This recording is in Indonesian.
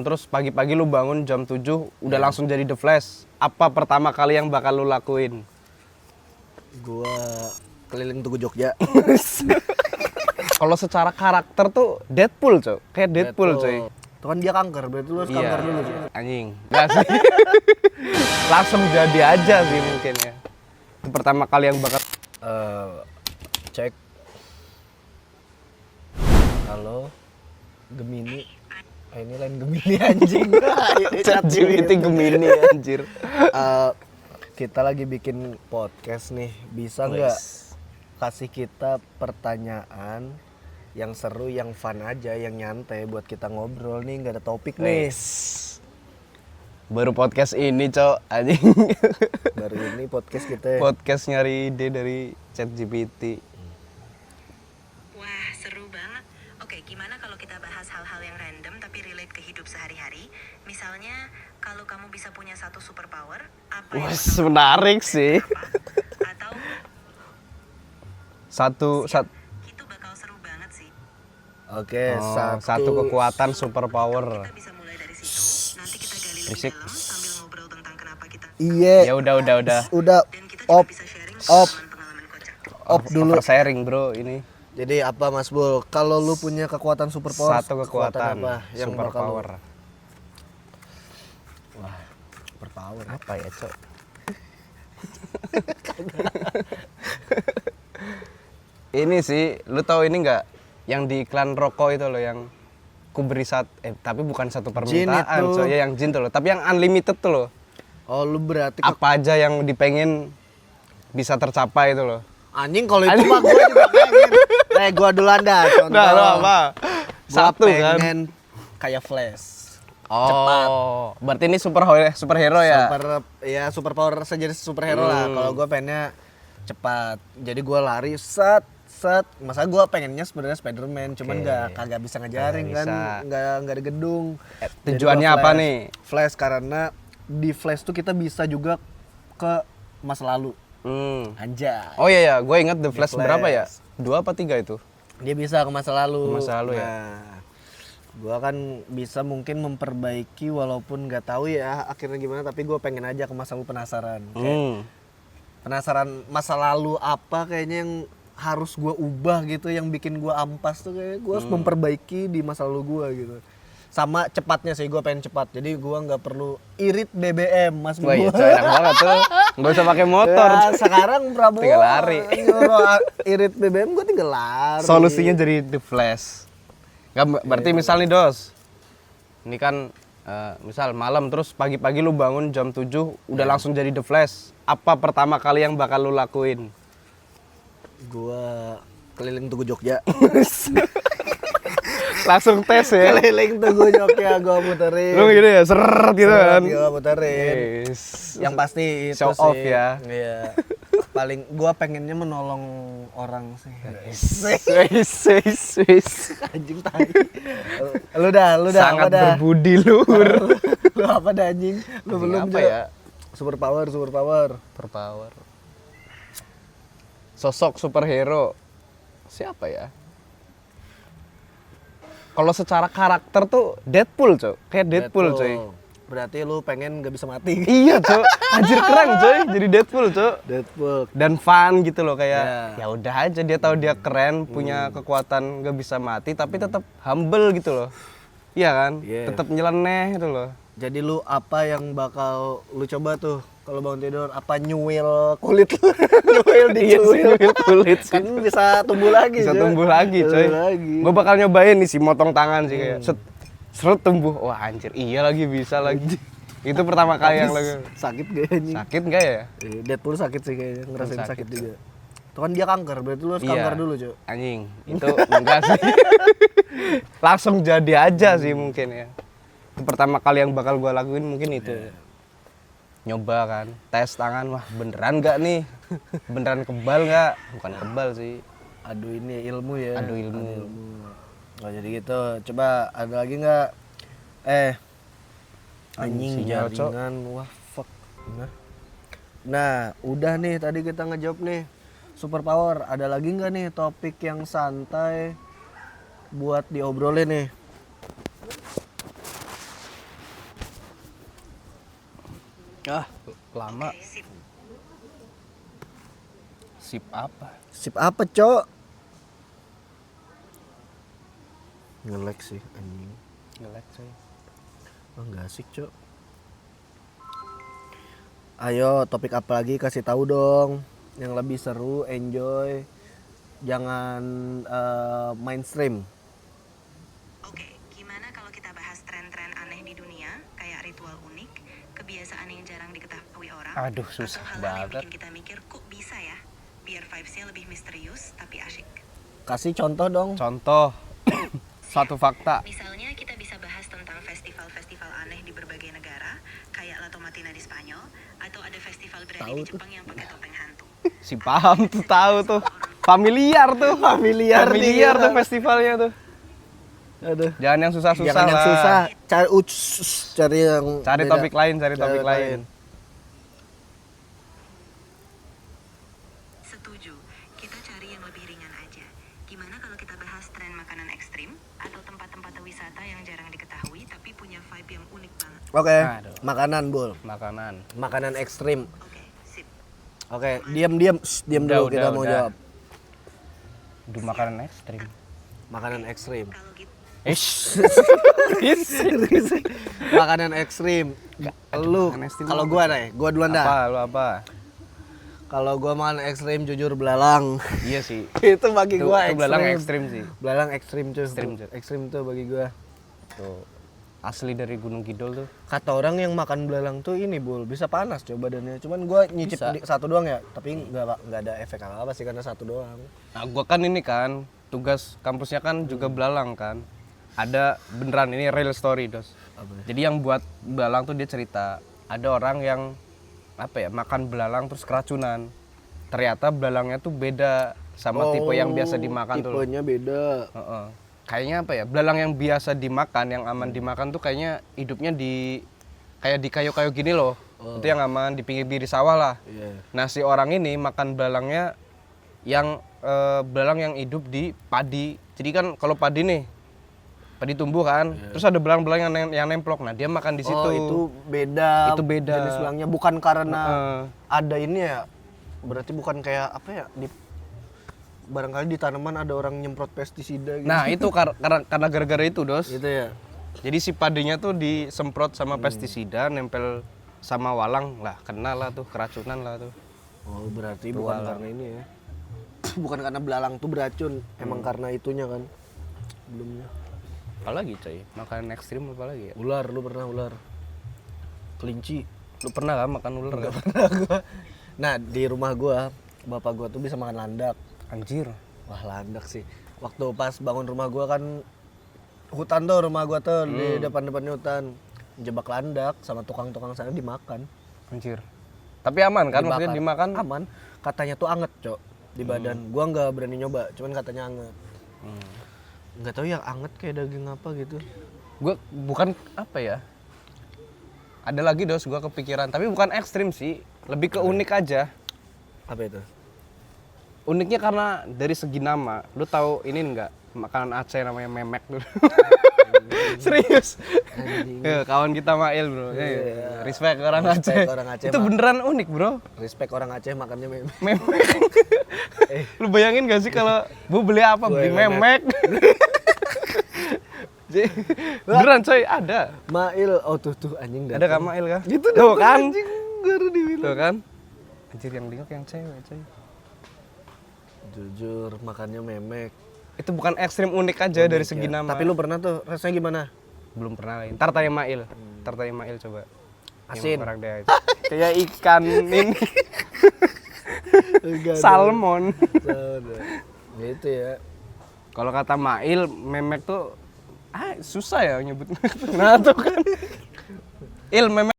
Terus pagi-pagi lu bangun jam 7 udah langsung jadi The Flash. Apa pertama kali yang bakal lu lakuin? Gua keliling Tugu Jogja. Kalau secara karakter tuh Deadpool, Cok. Kayak Deadpool, coy. Itu kan dia kanker, berarti lu harus kanker dulu, Cok. Anjing. Enggak sih. Langsung jadi aja sih mungkin ya. Itu pertama kali yang bakal Cek. Halo. Gemini. Ini lain Gemini anjing. ChatGPT Gemini anjir. Kita lagi bikin podcast nih. Bisa nggak kasih kita pertanyaan yang seru, yang fun aja, yang nyantai buat kita ngobrol nih, nggak ada topik nih. Baru podcast ini, Cok, anjing. Baru ini podcast kita. Podcast nyari ide dari ChatGPT. Wah, seru banget. Oke, gimana kalau kita bahas hal-hal yang random tapi relate ke hidup sehari-hari? Misalnya, kalau kamu bisa punya satu superpower, apa yang bakal Menarik sih. atau itu bakal seru banget sih. Oke, satu kekuatan superpower. Kita bisa mulai dari situ. Nanti kita gali lebih Berisik. dalam sambil ngobrol tentang kenapa kita Iya. Ya udah. Udah. dan kita juga Op. bisa sharing Op. pengalaman kocak. Op dulu. Sharing, Bro, ini. Jadi apa, Mas Bul? Kalau lu punya kekuatan superpower, Satu kekuatan apa yang bakal superpower. superpower? Apa ya, Cok? Ini sih, lu tahu ini nggak? Yang di iklan rokok itu loh, yang ku beri tapi bukan satu permintaan, itu. Cok. Ya yang jin tuh loh, tapi yang unlimited tuh loh. Oh, lu berarti Apa aja yang dipengen bisa tercapai itu loh. anjing. Kalau itu mah gue juga pengen. Gua duluan dah contoh. Nah, lo apa? Satu kan? pengen kayak Flash. Oh, cepat. Berarti ini superhero ya? Superpower sejenis superhero lah. Kalau gue pengennya cepat. Jadi gue lari set. Masa gue pengennya sebenarnya Spiderman, cuman kagak bisa ngejaring kan, nggak ada gedung. Tujuannya apa nih? Flash, karena di Flash tuh kita bisa juga ke masa lalu. Anjay. Oh iya, gue ingat The Flash Flash. berapa ya? 2 apa 3 itu? Dia bisa ke masa lalu. Ke masa lalu ya. Nah, gua kan bisa mungkin memperbaiki, walaupun nggak tahu ya akhirnya gimana, tapi gue pengen aja ke masa lalu, penasaran. Kayak penasaran masa lalu apa kayaknya yang harus gue ubah gitu, yang bikin gue ampas tuh, kayak gue harus memperbaiki di masa lalu gue gitu. Sama cepatnya sih, gue pengen cepat. Jadi gue nggak perlu irit BBM, Mas. Wah, iya, enak banget tuh. Nggak usah pakai motor. Ya, sekarang Prabowo Tinggal lari. nyuruh irit BBM, gue tinggal lari. Solusinya jadi The Flash. Nggak, berarti misal nih, Dos. Ini kan misal malam, terus pagi-pagi lu bangun jam 7 udah langsung jadi The Flash. Apa pertama kali yang bakal lu lakuin? Gua keliling Tugu Jogja. Langsung tes ya. Keliling Tugu Jogja gua muterin. Lu gitu ya, seret gitu kan. Gua muterin. Yes. Yang pasti itu Show sih. off ya. Iya. Paling gua pengennya menolong orang sih. Wis. Anjing tai. Lu dah. Sangat apa dah? berbudi luhur. Lu apa dah anjing? Lu belum apa Jo. ya? Superpower. Superpower. Sosok superhero. Siapa ya? Kalau secara karakter tuh Deadpool, Cok. Kayak Deadpool, coy. Berarti lu pengen gak bisa mati. Iya, Cok. Anjir keren, coy. Jadi Deadpool, Cok. Deadpool. Dan fun gitu loh, kayak Ya. ya udah aja, dia tahu dia keren, punya kekuatan gak bisa mati, tapi tetap humble gitu loh. Iya kan? Yeah. Tetap nyeleneh gitu loh. Jadi lu apa yang bakal lu coba tuh kalau bangun tidur? Apa nyuil kulit lu? Nyuil dicuil. Kulit Kan bisa tumbuh lagi. bisa coy. tumbuh lagi, coy. Tumbuh lagi. Gue bakal nyobain nih si motong tangan sih, kayak seret tumbuh. Wah anjir, iya lagi, bisa lagi. Itu pertama kali yang lagi. Sakit gak anjing? Sakit nggak ya? Deadpool sakit sih kayaknya, ngerasain Sakit, sakit juga. Itu kan dia kanker, berarti lu harus kanker dulu, Cok. Anjing, itu enggak sih. Langsung jadi aja sih mungkin ya. Itu pertama kali yang bakal gue lakuin mungkin itu. Nyoba kan, tes tangan, wah beneran nggak nih? Beneran kebal nggak? Bukan kebal sih. Aduh ini ilmu ya. Adu ilmu. Oh jadi gitu. Coba ada lagi nggak? Anjing Sinyal, Cok. jaringan, wah fuck. Nah, udah nih tadi kita ngejawab nih superpower. Ada lagi nggak nih topik yang santai buat diobrolin nih? Ah, lama. Oke, sip. Sip apa? Sip apa, Cok? Nge-lag sih anjing. Nge-lag coy. Oh, enggak asik, Cok. Ayo, topik apa lagi kasih tahu dong. Yang lebih seru, enjoy. Jangan mainstream. Oke, gimana kalau kita bahas tren-tren aneh di dunia, kayak ritual unik, kebiasaan yang jarang diketahui orang, Aduh, susah atau hal-hal yang banget. bikin kita mikir kok bisa ya, biar vibes-nya lebih misterius tapi asyik. Kasih contoh dong. Contoh. Satu fakta. Misalnya kita bisa bahas tentang festival-festival aneh di berbagai negara, kayak La Tomatina di Spanyol, atau ada festival berani di Jepang yang pakai topeng hantu. Si paham tuh, tahu tuh. Familiar tuh. Familiar nih, tuh ya. festivalnya tuh. Aduh. Jangan yang susah-susah Jangan yang lah. susah. Cari yang Cari beda. topik lain, cari topik lain. Setuju, kita cari yang lebih ringan aja. Gimana kalau kita bahas tren makanan ekstrim, atau tempat-tempat wisata yang jarang diketahui tapi punya vibe yang unik banget. Oke, Aduh. makanan, Bul. Makanan. Makanan ekstrim. Oke, sip. Oke, diam Udah, dulu kita udah, mau udah. jawab. Duh, makanan ekstrim. Makanan ekstrim. Kalau gitu, Makanan ekstrim. Lu makanan ekstrim kalau apa gua nih, gua duluan dah. Apa, lu apa? Kalau gua makan ekstrim jujur belalang. Iya sih. Itu bagi Itu, gua itu belalang ekstrim sih. Belalang ekstrim cuy. Ekstrim, cuy. Ekstrim tuh bagi gua. Tuh. Asli dari Gunung Kidul tuh. Kata orang yang makan belalang tuh ini, Bul, bisa panas coba badannya. Cuman gua nyicip Bisa. satu doang ya, tapi nggak ada efek apa-apa sih karena satu doang. Nah, gua kan ini kan tugas kampusnya kan juga belalang kan. Ada beneran ini real story, Dos. Apa ya? Jadi yang buat belalang tuh dia cerita, ada orang yang apa ya, makan belalang terus keracunan. Ternyata belalangnya tuh beda sama tipe yang biasa dimakan tuh. Tipenya beda. Heeh. Kayaknya apa ya? Belalang yang biasa dimakan, yang aman dimakan tuh kayaknya hidupnya di kayak di kayu-kayu gini loh. Itu yang aman di pinggir-pinggir sawah lah. Iya. Nah, si orang ini makan belalangnya yang belalang yang hidup di padi. Jadi kan kalau padi nih, padi tumbuh kan, terus ada belang-belang yang nemplok. Nah, dia makan di situ. Oh, itu beda. Itu beda. Jenis belangnya bukan karena Heeh. ada ini ya. Berarti bukan kayak apa ya? Barangkali di tanaman ada orang nyemprot pestisida gitu. Nah, itu karena gara-gara itu, Dos. Gitu ya. Jadi si padinya tuh disemprot sama pestisida, nempel sama walang lah, kena lah tuh, keracunan lah tuh. Oh, berarti bukan karena ini ya. Bukan karena belalang tuh beracun, emang karena itunya kan. Belumnya. Apalagi coy, makanan ekstrim apa lagi ya? Ular, lu pernah ular? Kelinci. Lu pernah gak makan ular gak? Nah, di rumah gua, bapak gua tuh bisa makan landak. Anjir. Wah, landak sih. Waktu pas bangun rumah gua kan hutan tuh rumah gua tuh di depan-depannya hutan. Jebak landak sama tukang-tukang sana dimakan. Anjir. Tapi aman kan? Maksudnya dimakan? Aman. Katanya tuh anget, Cok, di badan. Gua nggak berani nyoba, cuman katanya anget. Nggak tahu yang anget kayak daging apa gitu. Gue bukan apa ya? Ada lagi Dos, gue kepikiran. Tapi bukan ekstrim sih, lebih ke unik aja. Apa itu? Uniknya karena dari segi nama. Lu tahu ini enggak? Makanan Aceh namanya memek dulu. Serius. Anjing. Ya, kawan kita Mail, Bro. Ya, respect orang Respect Aceh. orang Aceh, Itu Mak. beneran unik, Bro. Respect orang Aceh makannya memek. Memek. Lu bayangin gak sih kalau Bu beli apa? Beli memek. Beneran coy, ada. Mail, oh tuh anjing Ada Kak Mail kah? Gitu Tuh kan? anjing baru dibilang. Tuh kan? Anjir yang lihat yang cewek coy. Jujur makannya memek. Itu bukan ekstrim unik aja dari segi Ya. nama. Tapi lu pernah tuh rasanya gimana? belum pernah lain. Ntar tanya Mail. Ntar tanya Mail coba. Asin. Yang orang dia itu. Kayak ikan ini. Enggak ada. Salmon. Gitu ya. Kalau kata Mail, memek tuh susah ya nyebut. Nah tuh kan. Memek